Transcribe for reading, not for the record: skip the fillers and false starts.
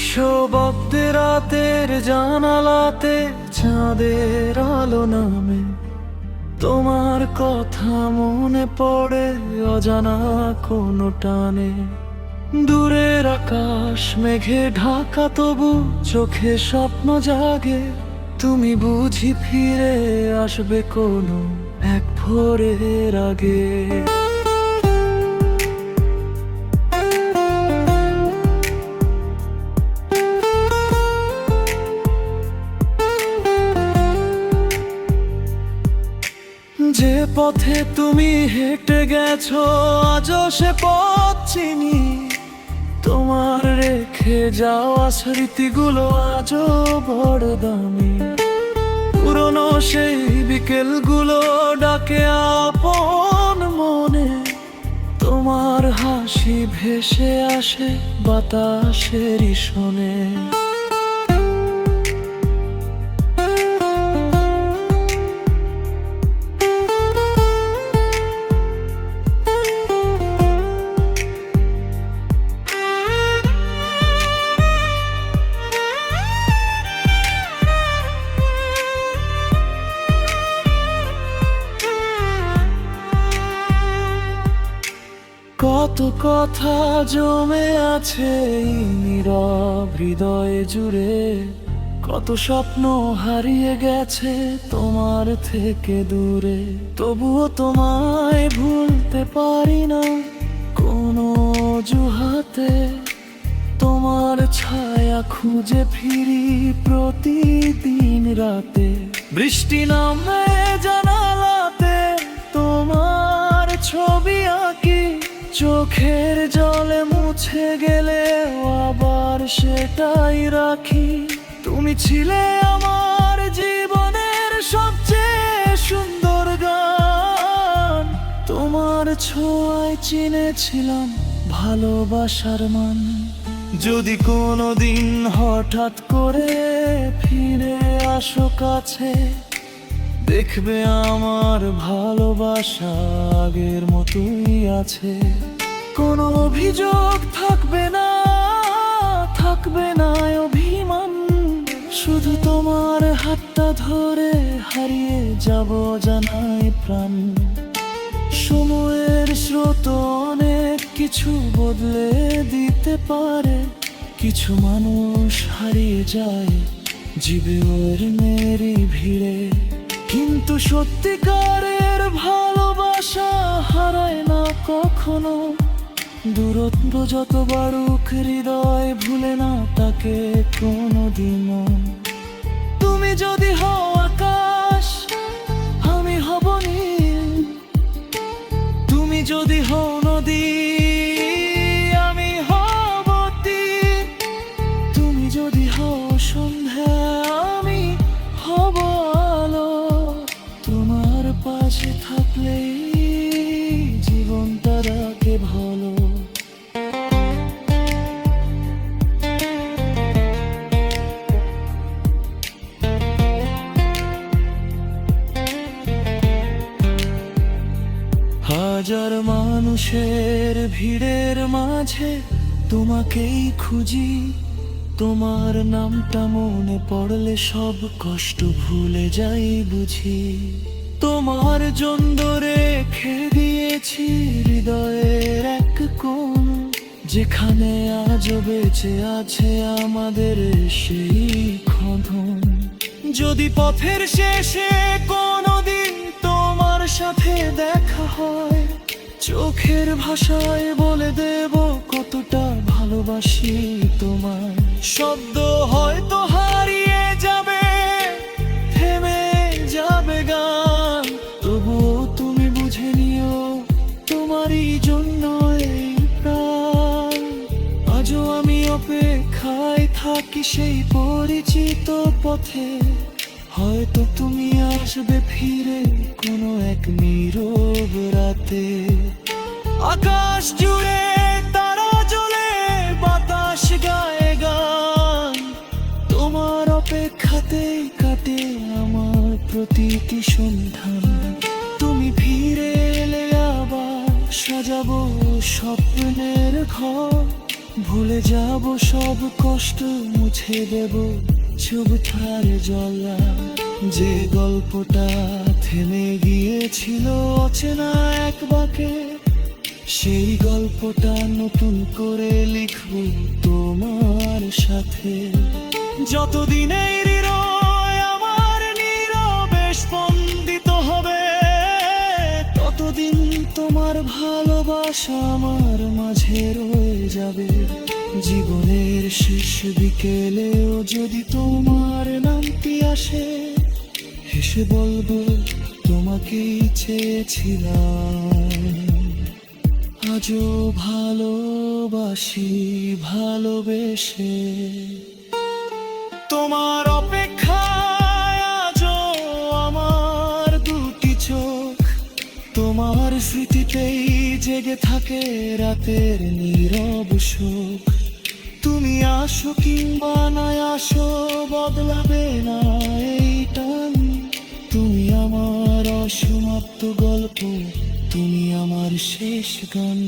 নিঃশব্দে রাতের জানালাতে চাঁদের আলো নামে, তোমার কথা মনে পড়ে অজানা কোনো টানে। দূরের আকাশ মেঘে ঢাকা, তবু চোখে স্বপ্ন জাগে। তুমি বুঝি ফিরে আসবে কোনো এক ভোরের আগে। যে পথে তুমি হেঁটে গেছো আজও সে পথ চিনি। তোমার রেখে যাওয়া স্মৃতিগুলো আজও বড় দামি। পুরনো সেই বিকেলগুলো ডাকে আপন মনে। তোমার হাসি ভেসে আসে বাতাসেরই শোনে। কত কথা জমে আছে এই নীরব হৃদয়ে জুড়ে। কত স্বপ্ন হারিয়ে গেছে তোমার থেকে দূরে। তবুও তোমায় ভুলতে পারি না কোনো অজুহাতে। তোমার ছায়া খুঁজে ফিরি প্রতিদিন রাতে। বৃষ্টি নামে জানালাতে তোমার ছবি আঁকি। চোখের জলে মুছে গেলে আবার সেটাই রাখি। তুমি ছিলে আমার জীবনের সবচেয়ে সুন্দর গান। তোমার ছোঁয়ায় চিনেছিলাম ভালোবাসার মান। যদি কোনোদিন হঠাৎ করে ফিরে আসো কাছে, দেখবে আমার ভালোবাসা আগের মতোই আছে। কোনো অভিযোগ থাকবে না, থাকবে না অভিমান। শুধু তোমার হাতটা ধরে হারিয়ে যাব জানাই প্রাণ। সময়ের স্রোত অনেক কিছু বদলে দিতে পারে। কিছু মানুষ হারিয়ে যায় জীবনের মেরি ভিড়ে। কিন্তু সত্যিকারের ভালোবাসা হারায় না কখনো। দূরত্ব যত বাড়ুক হৃদয় ভুলে না তাকে কোনোদিনও। তুমি যদি হও আকাশ আমি হব নীল। তুমি যদি হও নদী আমি হব তীর। তুমি যদি হও সন্ধ্যা আমি হব আলো। তোমার পাশে থাকলেই জীবনটা রাখে ভালো। হাজার মানুষের ভিড়ের মাঝে তোমাকেই খুঁজি। তোমার নামটা মনে পড়লে সব কষ্ট ভুলে যাই বুঝি। তোমার জন্য রেখে দিয়েছি হৃদয়ের এক কোণ, যেখানে আজও বেঁচে আছে আমাদের সেই খোঁজন। যদি পথের শেষে কোনোদিন তোমার সাথে দেখা হয়, চোখের ভাষায় বলে দেব কতটা ভালোবাসি তোমায়। শব্দ হয়তো হারিয়ে যাবে, থেমে যাবে গান, তবুও তুমি বুঝে নিও তোমারই জন্য এই প্রাণ। আজও আমি অপেক্ষায় থাকি সেই পরিচিত পথে। হয়তো তুমি আসবে ফিরে কোনো এক নীরব রাতে। আকাশ জুড়ে তারা জ্বলে, বাতাস গায়ে গান। তোমার অপেক্ষাতেই কাটে আমার প্রতিটি সন্ধান। তুমি ফিরে এলে আবার সাজাবো স্বপ্নের ঘর, ভুলে যাব সব কষ্ট, মুছে দেব চোখ ধারে জলা। যে গল্পটা থেমে গিয়েছিল অচেনা এক বাঁকে, সেই গল্পটা নতুন করে লিখব তোমার সাথে। যতদিন এই হৃদয় আমার নীরবে স্পন্দিত হবে, ততদিন তোমার ভালোবাসা আমার মাঝে রয়ে যাবে। জীবনের শেষ বিকেলেও যদি তোমার নামটি আসে, হেসে বলবো তোমাকেই চেয়েছিলাম। আজও ভালোবাসি ভালোবেসে, তোমার অপেক্ষায় আজও আমার দুটি চোখ। তোমার স্মৃতিতেই জেগে থাকে রাতের নীরব শোক। তুমি আসো কিংবা না আসো, বদলাবে না এই টান। তুমি আমার অসমাপ্ত গল্প, তুমি আমার শেষ গান।